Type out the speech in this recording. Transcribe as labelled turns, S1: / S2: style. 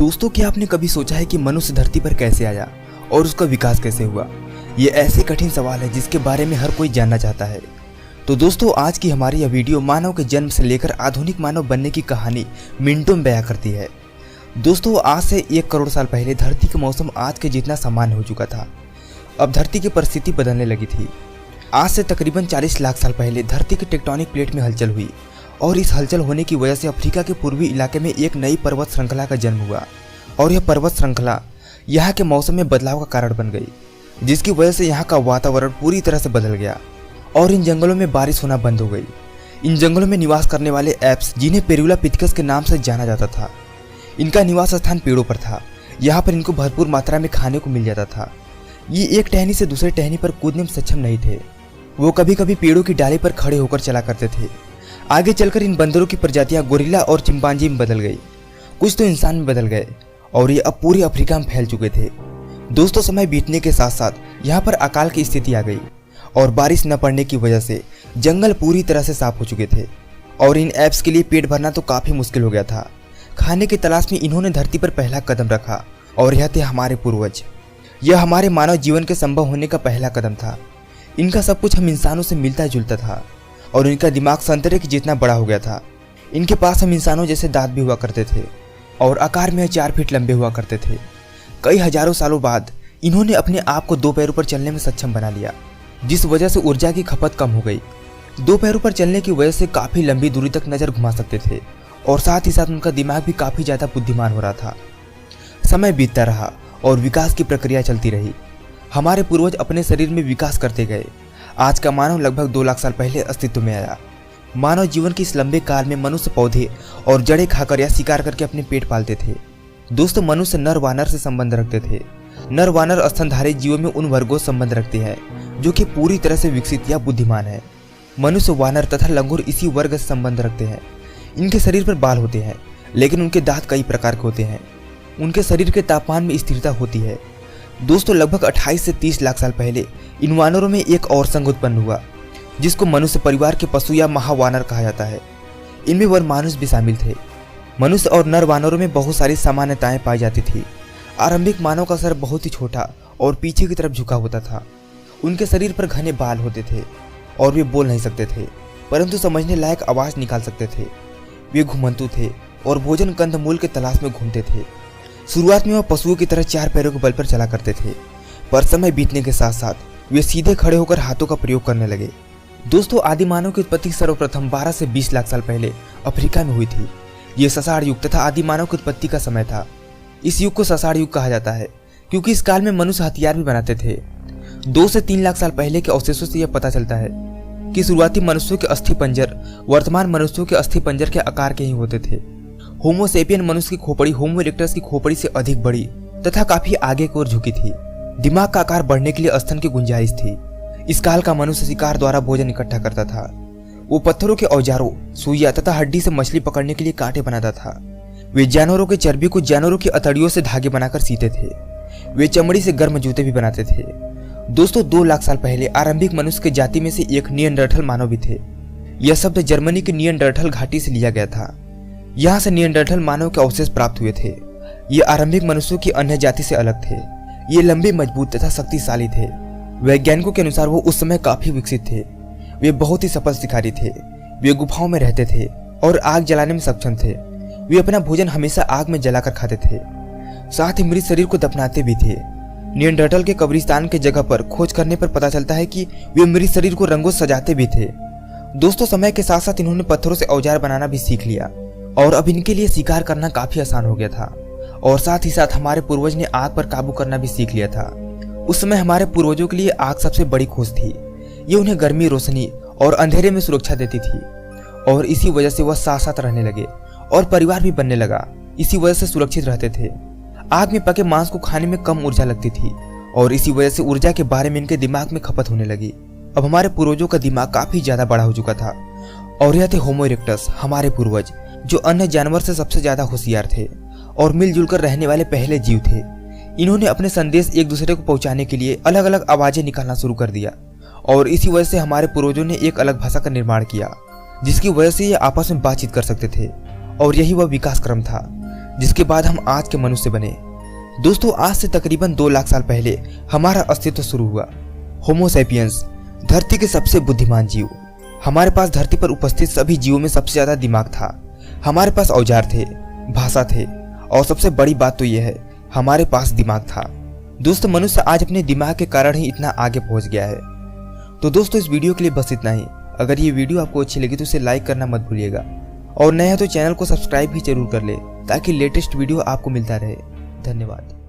S1: दोस्तों, क्या आपने कभी सोचा है कि मनुष्य धरती पर कैसे आया और उसका विकास कैसे हुआ? ये ऐसे कठिन सवाल है जिसके बारे में हर कोई जानना चाहता है। तो दोस्तों, आज की हमारी यह वीडियो मानव के जन्म से लेकर आधुनिक मानव बनने की कहानी मिनटों में बयां करती है। दोस्तों, आज से 1 करोड़ साल पहले धरती का मौसम आज के जितना सामान्य हो चुका था। अब धरती की परिस्थिति बदलने लगी थी। आज से तकरीबन 40 लाख साल पहले धरती की टेक्टोनिक प्लेट में हलचल हुई और इस हलचल होने की वजह से अफ्रीका के पूर्वी इलाके में एक नई पर्वत श्रृंखला का जन्म हुआ और यह पर्वत श्रृंखला यहाँ के मौसम में बदलाव का कारण बन गई, जिसकी वजह से यहाँ का वातावरण पूरी तरह से बदल गया और इन जंगलों में बारिश होना बंद हो गई। इन जंगलों में निवास करने वाले एप्स, जिन्हें पेरुलापिथेकस के नाम से जाना जाता था, इनका निवास स्थान पेड़ों पर था। यहाँ पर इनको भरपूर मात्रा में खाने को मिल जाता था। ये एक टहनी से दूसरे टहनी पर कूदने में सक्षम नहीं थे। वो कभी कभी पेड़ों की डाली पर खड़े होकर चला करते थे। आगे चलकर इन बंदरों की प्रजातियां गोरिल्ला और चिंपांजी में बदल गई, कुछ तो इंसान में बदल गए और ये अब पूरे अफ्रीका में फैल चुके थे। दोस्तों, समय बीतने के साथ साथ यहाँ पर अकाल की स्थिति आ गई और बारिश न पड़ने की वजह से जंगल पूरी तरह से साफ हो चुके थे और इन एप्स के लिए पेट भरना तो काफ़ी मुश्किल हो गया था। खाने की तलाश में इन्होंने धरती पर पहला कदम रखा और यह थे हमारे पूर्वज। यह हमारे मानव जीवन के संभव होने का पहला कदम था। इनका सब कुछ हम इंसानों से मिलता जुलता था और इनका दिमाग संतरे के जितना बड़ा हो गया था। इनके पास हम इंसानों जैसे दांत भी हुआ करते थे और आकार में 4 फीट लंबे हुआ करते थे। कई हजारों सालों बाद इन्होंने अपने आप को 2 पैरों पर चलने में सक्षम बना लिया, जिस वजह से ऊर्जा की खपत कम हो गई। 2 पैरों पर चलने की वजह से काफ़ी लंबी दूरी तक नज़र घुमा सकते थे और साथ ही साथ उनका दिमाग भी काफ़ी ज़्यादा बुद्धिमान हो रहा था। समय बीतता रहा और विकास की प्रक्रिया चलती रही। हमारे पूर्वज अपने शरीर में विकास करते गए। आज का मानव लगभग 2 लाख साल पहले अस्तित्व में आया। मानव जीवन के इस लंबे काल में मनुष्य पौधे और जड़ें खाकर या शिकार करके अपने पेट पालते थे। दोस्तों, मनुष्य नर वानर से संबंध रखते थे। नर वानर स्तनधारी जीवों में उन वर्गों से संबंध रखते हैं जो कि पूरी तरह से विकसित या बुद्धिमान है। मनुष्य, वानर तथा लंगूर इसी वर्ग से संबंध रखते हैं। इनके शरीर पर बाल होते हैं, लेकिन उनके दांत कई प्रकार के होते हैं। उनके शरीर के तापमान में स्थिरता होती है। दोस्तों, लगभग 28 से 30 लाख साल पहले इन वानरों में एक और संघ उत्पन्न हुआ, जिसको मनुष्य परिवार के पशु या महावानर कहा जाता है। इनमें वर मानुष भी शामिल थे। मनुष्य और नर वानरों में बहुत सारी समानताएं पाई जाती थी। आरंभिक मानव का सर बहुत ही छोटा और पीछे की तरफ झुका होता था। उनके शरीर पर घने बाल होते थे और वे बोल नहीं सकते थे, परंतु समझने लायक आवाज़ निकाल सकते थे। वे घुमंतु थे और भोजन कंदमूल के तलाश में घूमते थे। शुरुआत में वह पशुओं की तरह 4 पैरों के बल पर चला करते थे, पर समय बीतने के साथ साथ वे सीधे खड़े होकर हाथों का प्रयोग करने लगे। दोस्तों, आदि मानव की उत्पत्ति सर्वप्रथम 12 से 20 लाख साल पहले अफ्रीका में हुई थी। ये ससाड़ युग तथा आदि मानव की उत्पत्ति का समय था। इस युग को ससाड़ युग कहा जाता है क्योंकि इस काल में मनुष्य हथियार भी बनाते थे। 2 से 3 लाख साल पहले के अवशेषों से यह पता चलता है कि शुरुआती मनुष्यों के अस्थि पंजर वर्तमान मनुष्यों के अस्थि पंजर के आकार के ही होते थे। होमो सेपियन मनुष्य की खोपड़ी होमो इरेक्टस की खोपड़ी से अधिक बड़ी तथा काफी आगे की ओर झुकी थी। दिमाग का आकार बढ़ने के लिए स्तन की गुंजाइश थी। इस काल का मनुष्य शिकार द्वारा भोजन इकट्ठा करता था। वो पत्थरों के औजारों, सुइया तथा हड्डी से मछली पकड़ने के लिए कांटे बनाता था। वे जानवरों के चर्बी को जानवरों की अतड़ियों से धागे बनाकर सीते थे। वे चमड़ी से गर्म जूते भी बनाते थे। दोस्तों, 2 लाख साल पहले आरंभिक मनुष्य के जाति में से एक नियंडरथल मानव भी थे। यह शब्द जर्मनी की नियंडरथल घाटी से लिया गया था। यहाँ से नियंडरथल मानव के अवशेष प्राप्त हुए थे। ये आरंभिक मनुष्यों की अन्य जाति से अलग थे। ये लंबे, मजबूत तथा शक्तिशाली थे। वैज्ञानिकों के अनुसार वो उस समय काफी विकसित थे। वे बहुत ही सफल शिकारी थे। वे गुफाओं में रहते थे और आग जलाने में सक्षम थे। वे अपना भोजन हमेशा आग में जलाकर खाते थे, साथ ही मृत शरीर को दफनाते भी थे। नियंडरथल के कब्रिस्तान के जगह पर खोज करने पर पता चलता है कि वे मृत शरीर को रंगों से सजाते भी थे। दोस्तों, समय के साथ साथ इन्होंने पत्थरों से औजार बनाना भी सीख लिया और अब इनके लिए शिकार करना काफी आसान हो गया था और साथ ही साथ हमारे पूर्वज ने आग पर काबू करना भी सीख लिया था। उस समय हमारे पूर्वजों के लिए आग सबसे बड़ी खोज थी। ये उन्हें गर्मी, रोशनी और अंधेरे में सुरक्षा देती थी और इसी वजह से वह साथ साथ रहने लगे और परिवार भी बनने लगा। इसी वजह से सुरक्षित रहते थे। आग में पके मांस को खाने में कम ऊर्जा लगती थी और इसी वजह से ऊर्जा के बारे में इनके दिमाग में खपत होने लगी। अब हमारे पूर्वजों का दिमाग काफी ज्यादा बड़ा हो चुका था और यह थे होमो इरेक्टस, हमारे पूर्वज, जो अन्य जानवर से सबसे ज्यादा होशियार थे और मिलजुल कर रहने वाले पहले जीव थे। इन्होंने अपने संदेश एक दूसरे को पहुंचाने के लिए अलग अलग आवाजें निकालना शुरू कर दिया और इसी वजह से हमारे पूर्वजों ने एक अलग भाषा का निर्माण किया, जिसकी वजह से ये आपस में बातचीत कर सकते थे और यही वह विकास क्रम था जिसके बाद हम आज के मनुष्य बने। दोस्तों, आज से तकरीबन 2 लाख साल पहले हमारा अस्तित्व शुरू हुआ। होमो सैपियंस, धरती के सबसे बुद्धिमान जीव। हमारे पास धरती पर उपस्थित सभी जीवों में सबसे ज्यादा दिमाग था। हमारे पास औजार थे, भाषा थे, और सबसे बड़ी बात तो यह है, हमारे पास दिमाग था। दोस्तों, मनुष्य आज अपने दिमाग के कारण ही इतना आगे पहुंच गया है। तो दोस्तों, इस वीडियो के लिए बस इतना ही। अगर ये वीडियो आपको अच्छी लगी तो इसे लाइक करना मत भूलिएगा, और नया तो चैनल को सब्सक्राइब भी जरूर कर ले ताकि लेटेस्ट वीडियो आपको मिलता रहे। धन्यवाद।